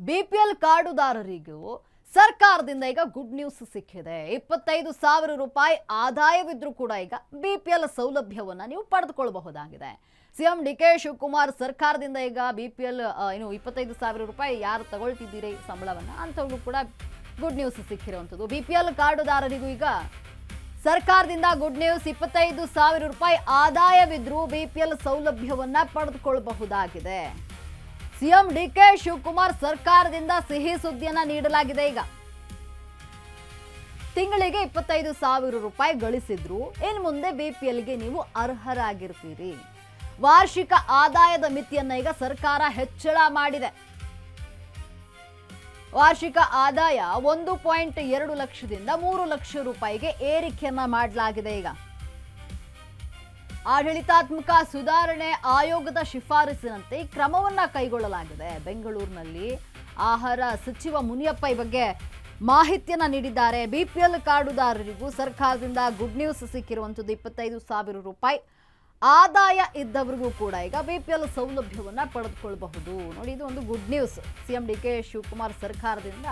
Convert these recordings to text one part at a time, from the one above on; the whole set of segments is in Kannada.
ಬಿಪಿಎಲ್ ಕಾರ್ಡುದಾರರಿಗೂ ಸರ್ಕಾರದಿಂದ ಈಗ ಗುಡ್ ನ್ಯೂಸ್ ಸಿಕ್ಕಿದೆ. 25,000 ರೂಪಾಯಿ ಆದಾಯವಿದ್ರೂ ಕೂಡ ಈಗ ಬಿಪಿಎಲ್ ಸೌಲಭ್ಯವನ್ನ ನೀವು ಪಡೆದುಕೊಳ್ಳಬಹುದಾಗಿದೆ. ಸಿಎಂ ಡಿಕೆ ಶಿವಕುಮಾರ್ ಸರ್ಕಾರದಿಂದ ಈಗ ಬಿಪಿಎಲ್ 25,000 ರೂಪಾಯಿ ಯಾರು ತಗೊಳ್ತಿದ್ದೀರಿ ಸಂಬಳವನ್ನ ಅಂತವ್ರಿಗೂ ಕೂಡ ಗುಡ್ ನ್ಯೂಸ್ ಸಿಕ್ಕಿರುವಂಥದ್ದು. ಬಿಪಿಎಲ್ ಕಾರ್ಡುದಾರರಿಗೂ ಈಗ ಸರ್ಕಾರದಿಂದ ಗುಡ್ ನ್ಯೂಸ್. 25,000 ರೂಪಾಯಿ ಆದಾಯವಿದ್ರೂ ಬಿಪಿಎಲ್ ಸೌಲಭ್ಯವನ್ನ ಪಡೆದುಕೊಳ್ಳಬಹುದಾಗಿದೆ. ಸಿಎಂ ಡಿಕೆ ಶಿವಕುಮಾರ್ ಸರ್ಕಾರದಿಂದ ಸಿಹಿ ಸುದ್ದಿಯನ್ನ ನೀಡಲಾಗಿದೆ. ಈಗ ತಿಂಗಳಿಗೆ 25,000 ರೂಪಾಯಿ ಗಳಿಸಿದ್ರು ಇನ್ನು ಮುಂದೆ ಬಿಪಿಎಲ್ಗೆ ನೀವು ಅರ್ಹರಾಗಿರ್ತೀರಿ. ವಾರ್ಷಿಕ ಆದಾಯದ ಮಿತಿಯನ್ನ ಈಗ ಸರ್ಕಾರ ಹೆಚ್ಚಳ ಮಾಡಿದೆ. ವಾರ್ಷಿಕ ಆದಾಯ 1.2 ಲಕ್ಷದಿಂದ 3 ಲಕ್ಷ ರೂಪಾಯಿಗೆ ಏರಿಕೆಯನ್ನ ಮಾಡಲಾಗಿದೆ. ಈಗ ಆಡಳಿತಾತ್ಮಕ ಸುಧಾರಣೆ ಆಯೋಗದ ಶಿಫಾರಸಿನಂತೆ ಈ ಕ್ರಮವನ್ನ ಕೈಗೊಳ್ಳಲಾಗಿದೆ. ಬೆಂಗಳೂರಿನಲ್ಲಿ ಆಹಾರ ಸಚಿವ ಮುನಿಯಪ್ಪ ಈ ಬಗ್ಗೆ ಮಾಹಿತಿಯನ್ನ ನೀಡಿದ್ದಾರೆ. ಬಿಪಿಎಲ್ ಕಾರ್ಡುದಾರರಿಗೂ ಸರ್ಕಾರದಿಂದ ಗುಡ್ ನ್ಯೂಸ್ ಸಿಕ್ಕಿರುವಂಥದ್ದು. 25,000 ರೂಪಾಯಿ ಆದಾಯ ಇದ್ದವರಿಗೂ ಕೂಡ ಈಗ ಬಿಪಿಎಲ್ ಸೌಲಭ್ಯವನ್ನ ಪಡೆದುಕೊಳ್ಳಬಹುದು. ನೋಡಿ, ಇದು ಒಂದು good news. CM DK Shivakumar ಸರ್ಕಾರದಿಂದ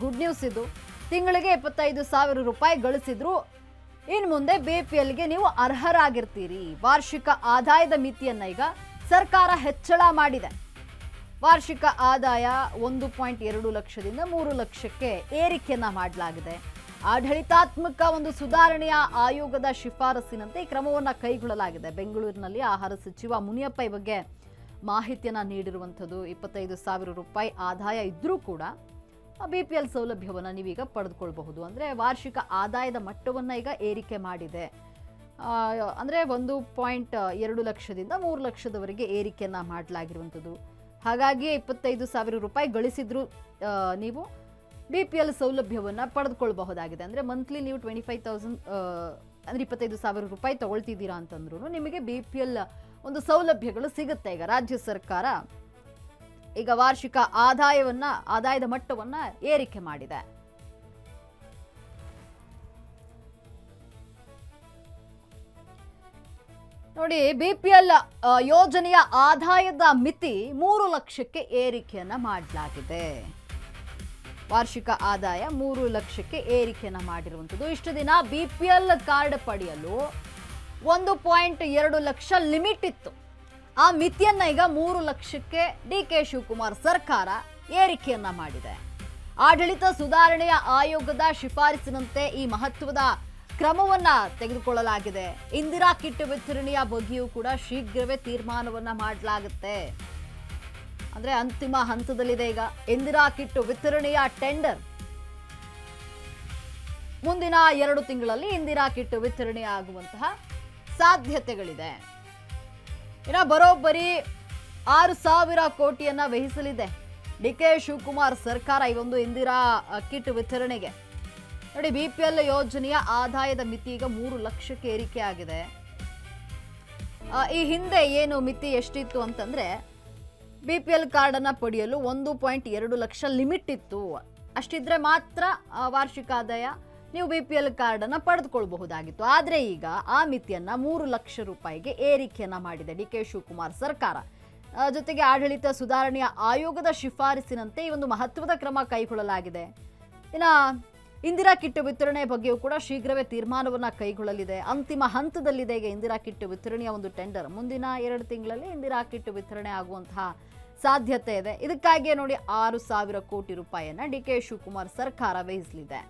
ಗುಡ್ ನ್ಯೂಸ್ ಇದು. ತಿಂಗಳಿಗೆ 25,000 ರೂಪಾಯಿ ಗಳಿಸಿದ್ರು ಇನ್ನು ಮುಂದೆ ಬಿಪಿಎಲ್ಗೆ ನೀವು ಅರ್ಹರಾಗಿರ್ತೀರಿ. ವಾರ್ಷಿಕ ಆದಾಯದ ಮಿತಿಯನ್ನ ಈಗ ಸರ್ಕಾರ ಹೆಚ್ಚಳ ಮಾಡಿದೆ. ವಾರ್ಷಿಕ ಆದಾಯ 1.2 ಲಕ್ಷದಿಂದ 3 ಲಕ್ಷಕ್ಕೆ ಏರಿಕೆಯನ್ನ ಮಾಡಲಾಗಿದೆ. ಆಡಳಿತಾತ್ಮಕ ಒಂದು ಸುಧಾರಣೆಯ ಆಯೋಗದ ಶಿಫಾರಸಿನಂತೆ ಈ ಕ್ರಮವನ್ನ ಕೈಗೊಳ್ಳಲಾಗಿದೆ. ಬೆಂಗಳೂರಿನಲ್ಲಿ ಆಹಾರ ಸಚಿವ ಮುನಿಯಪ್ಪ ಈ ಬಗ್ಗೆ ಮಾಹಿತಿಯನ್ನ ನೀಡಿರುವಂಥದ್ದು. 25,000 ರೂಪಾಯಿ ಆದಾಯ ಇದ್ರೂ ಕೂಡ ಬಿಪಿಎಲ್ ಸೌಲಭ್ಯವನ್ನು ನೀವೀಗ ಪಡೆದುಕೊಳ್ಬಹುದು. ಅಂದರೆ ವಾರ್ಷಿಕ ಆದಾಯದ ಮಟ್ಟವನ್ನು ಈಗ ಏರಿಕೆ ಮಾಡಿದೆ. ಅಂದರೆ 1.2 ಲಕ್ಷದಿಂದ 3 ಲಕ್ಷದವರೆಗೆ ಏರಿಕೆಯನ್ನು ಮಾಡಲಾಗಿರುವಂಥದ್ದು. ಹಾಗಾಗಿ 25,000 ರೂಪಾಯಿ ಗಳಿಸಿದ್ರು ನೀವು ಬಿಪಿಎಲ್ ಸೌಲಭ್ಯವನ್ನು ಪಡೆದುಕೊಳ್ಬಹುದಾಗಿದೆ. ಅಂದರೆ ಮಂತ್ಲಿ ನೀವು 25,000 ಅಂದರೆ 25,000 ರೂಪಾಯಿ ತಗೊಳ್ತಿದ್ದೀರಾ ಅಂತಂದ್ರೂ ನಿಮಗೆ ಬಿಪಿಎಲ್ ಒಂದು ಸೌಲಭ್ಯಗಳು ಸಿಗುತ್ತೆ. ಈಗ ರಾಜ್ಯ ಸರ್ಕಾರ ಈಗ ವಾರ್ಷಿಕ ಆದಾಯದ ಮಟ್ಟವನ್ನ ಏರಿಕೆ ಮಾಡಿದೆ. ನೋಡಿ, ಬಿಪಿಎಲ್ ಯೋಜನೆಯ ಆದಾಯದ ಮಿತಿ 3 ಲಕ್ಷಕ್ಕೆ ಏರಿಕೆಯನ್ನ ಮಾಡಲಾಗಿದೆ. ವಾರ್ಷಿಕ ಆದಾಯ 3 ಲಕ್ಷಕ್ಕೆ ಏರಿಕೆಯನ್ನ ಮಾಡಿರುವಂಥದ್ದು. ಇಷ್ಟು ದಿನ ಬಿಪಿಎಲ್ ಕಾರ್ಡ್ ಪಡೆಯಲು 1.2 ಲಕ್ಷ ಲಿಮಿಟ್ ಇತ್ತು. ಆ ಮಿತಿಯನ್ನ ಈಗ 3 ಲಕ್ಷಕ್ಕೆ ಡಿಕೆ ಶಿವಕುಮಾರ್ ಸರ್ಕಾರ ಏರಿಕೆಯನ್ನ ಮಾಡಿದೆ. ಆಡಳಿತ ಸುಧಾರಣೆಯ ಆಯೋಗದ ಶಿಫಾರಸಿನಂತೆ ಈ ಮಹತ್ವದ ಕ್ರಮವನ್ನ ತೆಗೆದುಕೊಳ್ಳಲಾಗಿದೆ. ಇಂದಿರಾ ಕಿಟ್ ವಿತರಣೆಯ ಬಗ್ಗೆಯೂ ಕೂಡ ಶೀಘ್ರವೇ ತೀರ್ಮಾನವನ್ನ ಮಾಡಲಾಗುತ್ತೆ. ಅಂದ್ರೆ ಅಂತಿಮ ಹಂತದಲ್ಲಿದೆ ಈಗ ಇಂದಿರಾ ಕಿಟ್ ವಿತರಣೆಯ ಟೆಂಡರ್. ಮುಂದಿನ 2 ತಿಂಗಳಲ್ಲಿ ಇಂದಿರಾ ಕಿಟ್ ವಿತರಣೆ ಆಗುವಂತಹ ಸಾಧ್ಯತೆಗಳಿದೆ. ಇನ್ನು ಬರೋಬ್ಬರಿ 6,000 ಕೋಟಿಯನ್ನ ವ್ಯಯಿಸಲಿದೆ ಡಿಕೆ ಶಿವಕುಮಾರ್ ಸರ್ಕಾರ ಈ ಒಂದು ಇಂದಿರಾ ಕಿಟ್ ವಿತರಣೆಗೆ. ನೋಡಿ, ಬಿಪಿಎಲ್ ಯೋಜನೆಯ ಆದಾಯದ ಮಿತಿ ಈಗ 3 ಲಕ್ಷಕ್ಕೆ ಏರಿಕೆ ಆಗಿದೆ. ಈ ಹಿಂದೆ ಏನು ಮಿತಿ ಎಷ್ಟಿತ್ತು ಅಂತಂದ್ರೆ ಬಿಪಿಎಲ್ ಕಾರ್ಡ್ ಅನ್ನ ಪಡೆಯಲು 1.2 ಲಕ್ಷ ಲಿಮಿಟ್ ಇತ್ತು. ಅಷ್ಟಿದ್ರೆ ಮಾತ್ರ ವಾರ್ಷಿಕ ಆದಾಯ ನೀವು ಬಿಪಿಎಲ್ ಕಾರ್ಡ್ ಅನ್ನ ಪಡೆದುಕೊಳ್ಳಬಹುದಾಗಿತ್ತು. ಆದ್ರೆ ಈಗ ಆ ಮಿತಿಯನ್ನ 3 ಲಕ್ಷ ರೂಪಾಯಿಗೆ ಏರಿಕೆಯನ್ನ ಮಾಡಿದೆ ಡಿಕೆ ಶಿವಕುಮಾರ್ ಸರ್ಕಾರ. ಜೊತೆಗೆ ಆಡಳಿತ ಸುಧಾರಣೆಯ ಆಯೋಗದ ಶಿಫಾರಸಿನಂತೆ ಈ ಒಂದು ಮಹತ್ವದ ಕ್ರಮ ಕೈಗೊಳ್ಳಲಾಗಿದೆ. ಇನ್ನು ಇಂದಿರಾ ಕಿಟ್ ವಿತರಣೆ ಬಗ್ಗೆಯೂ ಕೂಡ ಶೀಘ್ರವೇ ತೀರ್ಮಾನವನ್ನ ಕೈಗೊಳ್ಳಲಿದೆ. ಅಂತಿಮ ಹಂತದಲ್ಲಿದೆ ಈಗ ಇಂದಿರಾ ಕಿಟ್ ವಿತರಣೆಯ ಒಂದು ಟೆಂಡರ್. ಮುಂದಿನ 2 ತಿಂಗಳಲ್ಲಿ ಇಂದಿರಾ ಕಿಟ್ ವಿತರಣೆ ಆಗುವಂತಹ ಸಾಧ್ಯತೆ ಇದೆ. ಇದಕ್ಕಾಗಿಯೇ ನೋಡಿ 6,000 ಕೋಟಿ ರೂಪಾಯಿಯನ್ನ ಡಿಕೆ ಶಿವಕುಮಾರ್ ಸರ್ಕಾರ ವ್ಯಯಿಸಲಿದೆ.